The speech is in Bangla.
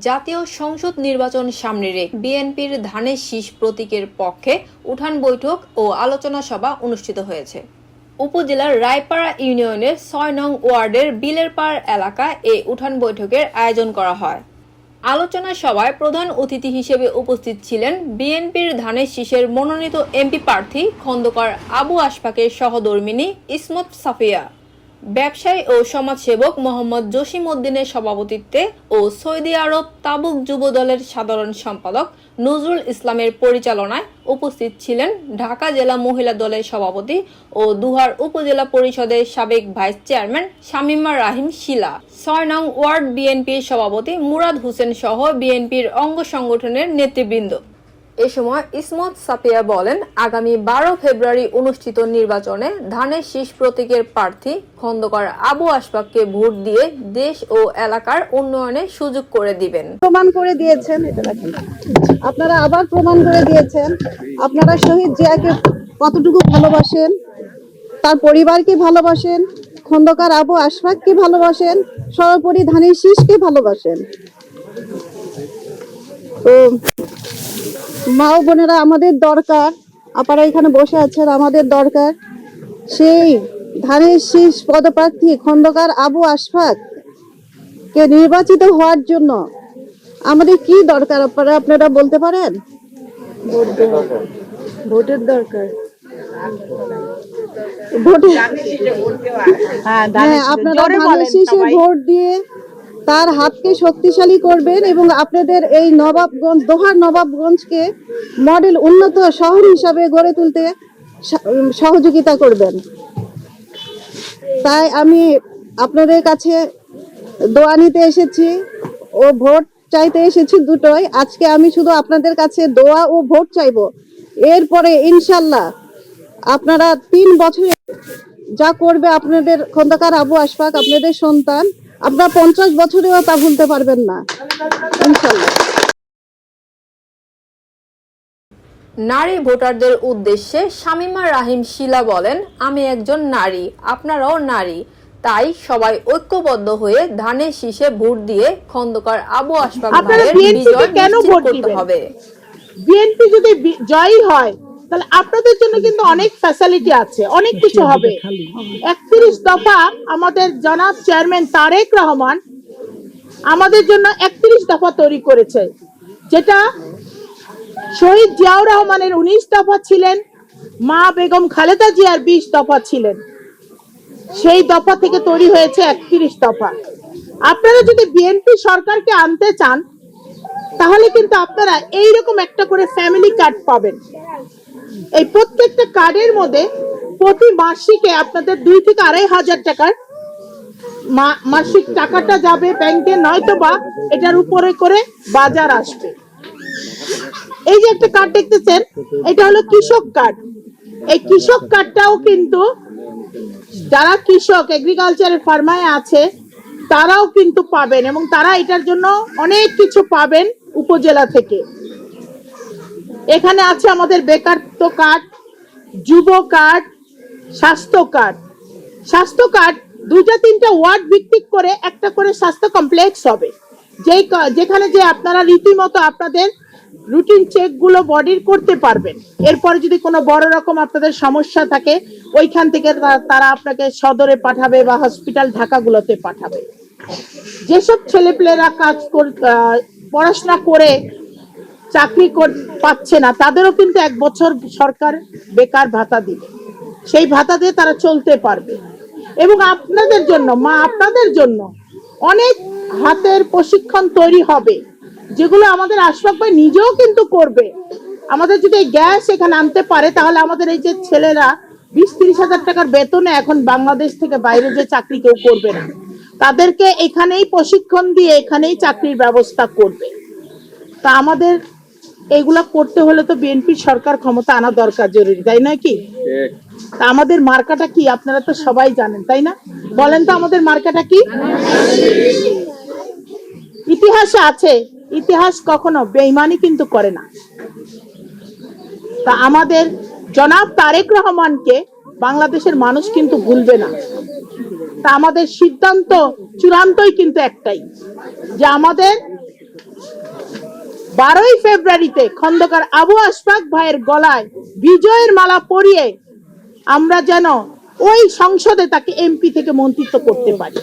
জাতীয় সংসদ নির্বাচন সামনে রেখে বিএনপির ধানের শীষ প্রতীকের পক্ষে উঠান বৈঠক ও আলোচনা সভা অনুষ্ঠিত হয়েছে। উপজেলার রায়পাড়া ইউনিয়নের ৬ নং ওয়ার্ডের বিলেরপাড় এলাকায় এই উঠান বৈঠকের আয়োজন করা হয়। আলোচনা সভায় প্রধান অতিথি হিসেবে উপস্থিত ছিলেন বিএনপির ধানের শীষের মনোনীত এমপি প্রার্থী খন্দকার আবু আশফাকের সহধর্মিণী ইসমত সাফিয়া, ব্যবসায়ী ও সমাজসেবক মোহাম্মদ জসিম উদ্দিনের সভাপতিত্বে ও সৌদি আরব তাবুক যুব দলের সাধারণ সম্পাদক নজরুল ইসলামের পরিচালনায় উপস্থিত ছিলেন ঢাকা জেলা মহিলা দলের সভাপতি ও দুহার উপজেলা পরিষদের সাবেক ভাইস চেয়ারম্যান শামীমা রাহিম শিলা, ৬ নং ওয়ার্ড বিএনপির সভাপতি মুরাদ হোসেন সহ বিএনপির অঙ্গ সংগঠনের নেতৃবৃন্দ। এ সময় ইসমত সাফিয়া বলেন, আগামী ১২ ফেব্রুয়ারি অনুষ্ঠিত নির্বাচনে ধানের শীষ প্রতীকের প্রার্থী খন্দকার আবু আশফাককে ভোট দিয়ে দেশ ও এলাকার উন্নয়নে সুযোগ করে দিবেন। প্রমাণ করে দিয়েছেন, আপনারা আবার প্রমাণ করে দিয়েছেন আপনারা শহীদ জিয়াকে কতটুকু ভালোবাসেন, তার পরিবারকে ভালোবাসেন, খন্দকার আবু আশফাককে ভালোবাসেন, সর্বোপরি ধানের শীষকে ভালোবাসেন। তো মা ও বোনেরা, আমাদের দরকার, আপনারা এখানে বসে আছেন, আমাদের দরকার সেই ধানের শীষ পদপ্রার্থী খন্দকার আবু আশফাক কে নির্বাচিত হওয়ার জন্য আমাদের কি দরকার আপনারা বলতে পারেন? ভোটের দরকার। আপনারা ধানের শীষে ভোট দিয়ে তার হাতকে শক্তিশালী করবেন এবং আপনাদের এই নবাবগঞ্জ, দোহার নবাবগঞ্জকে মডেল উন্নত শহর হিসাবে গড়ে তুলতে সহযোগিতা করবেন। তাই আমি আপনাদের কাছে দোয়া নিতে এসেছি ও ভোট চাইতে এসেছি, দুটোই। আজকে আমি শুধু আপনাদের কাছে দোয়া ও ভোট চাইবো। এরপরে ইনশাল্লাহ আপনারা ৩ বছরে যা করবে আপনাদের খন্দকার আবু আশফাক, আপনাদের সন্তান, আপনারা ৫০ বছরেও তা ভুলতে পারবেন না ইনশাল্লাহ। নারী ভোটারদের উদ্দেশ্যে শামীমা রাহিম শিলা বলেন, আমি একজন নারী, আপনারাও নারী, তাই সবাই ঐক্যবদ্ধ হয়ে ধানের শীষে ভোট দিয়ে খন্দকার আবু আশফাক ভাইয়ের বিজয় নিশ্চিত করতে হবে। বিএনপি যদি জয়ী হয় তাহলে আপনাদের জন্য কিন্তু অনেক ফ্যাসিলিটি আছে, অনেক কিছু হবে। ৩১ দফা আমাদের জনাব চেয়ারম্যান তারেক রহমান আমাদের জন্য ৩১ দফা তৈরি করেছে, যেটা শহীদ জিয়াউর রহমানের ১৯ দফা ছিলেন, মা বেগম খালেদা জিয়ার ২০ দফা ছিলেন। সেই দফা থেকে তৈরি হয়েছে ৩১ দফা। আপনারা যদি বিএনপি সরকারকে আনতে চান তাহলে কিন্তু আপনারা এইরকম একটা করে ফ্যামিলি কার্ড পাবেন। এই প্রত্যেকটা কার্ডের মধ্যে প্রতি মাসিকে আপনাদের ২ থেকে ২.৫ হাজার টাকার মাসিক টাকাটা যাবে ব্যাংকে, নয়তোবা এটার উপরে করে বাজার আসবে। এই যে একটা কার্ড দেখতেছেন, এটা হলো কৃষক কার্ড। এই কৃষক কার্ডটাও কিন্তু যারা কৃষক এগ্রিকালচারের ফার্মায় আছে তারাও কিন্তু পাবেন এবং তারা এটার জন্য অনেক কিছু পাবেন উপজেলা থেকে। এখানে আছে আমাদের বেকারত্ব কার্ড, যুব কার্ড, স্বাস্থ্য কার্ড। স্বাস্থ্য কার্ড ২টা-৩টা ওয়ার্ড ভিত্তিক করে একটা করে স্বাস্থ্য কমপ্লেক্স হবে, যেখানে যে আপনারা রীতিমতো আপনাদের রুটিন চেক গুলো বডির করতে পারবেন। এরপরে যদি কোনো বড় রকম আপনাদের সমস্যা থাকে ওইখান থেকে তারা আপনাকে সদরে পাঠাবে বা হসপিটাল ঢাকাগুলোতে পাঠাবে। যেসব ছেলেপেলেরা পড়াশোনা করে চাকরি পাচ্ছে না তাদেরও কিন্তু ১ বছর সরকার বেকার ভাতা দিবে, সেই ভাতা দিয়ে তারা চলতে পারবে। এবং আপনাদের জন্য, আপনাদের জন্য অনেক হাতের প্রশিক্ষণ তৈরি হবে, যেগুলো আমাদের আশফাক ভাই নিজেও কিন্তু করবে। আমাদের যদি গ্যাস এখানে আনতে পারে তাহলে আমাদের এই যে ছেলেরা ২০-৩০ হাজার টাকার বেতনে এখন বাংলাদেশ থেকে বাইরে যে চাকরি কেউ করবে না, তাদেরকে এখানেই প্রশিক্ষণ দিয়ে এখানেই চাকরির ব্যবস্থা করবে। তা আমাদের এইগুলা করতে হলে তো বিএনপি সরকার ক্ষমতা আনা দরকার, জরুরি, তাই না কি? তা আমাদের মার্কাটা কি আপনারা তো সবাই জানেন, তাই না? বলেন তো আমাদের মার্কাটা কি? ইতিহাসে আছে, ইতিহাস কখনো বেঈমানি কিন্তু করে না। তা আমাদের জনাব তারেক রহমানকে বাংলাদেশের মানুষ কিন্তু ভুলবে না। তা আমাদের সিদ্ধান্ত চূড়ান্তই কিন্তু একটাই, যে আমাদের 12ই ফেব্রুয়ারিতে খন্দকার আবু আশফাক ভাইয়ের গলায় বিজয়ের মালা পরিয়ে আমরা যেন ওই সংসদে তাকে এমপি থেকে মন্ত্রিত্ব করতে পারি।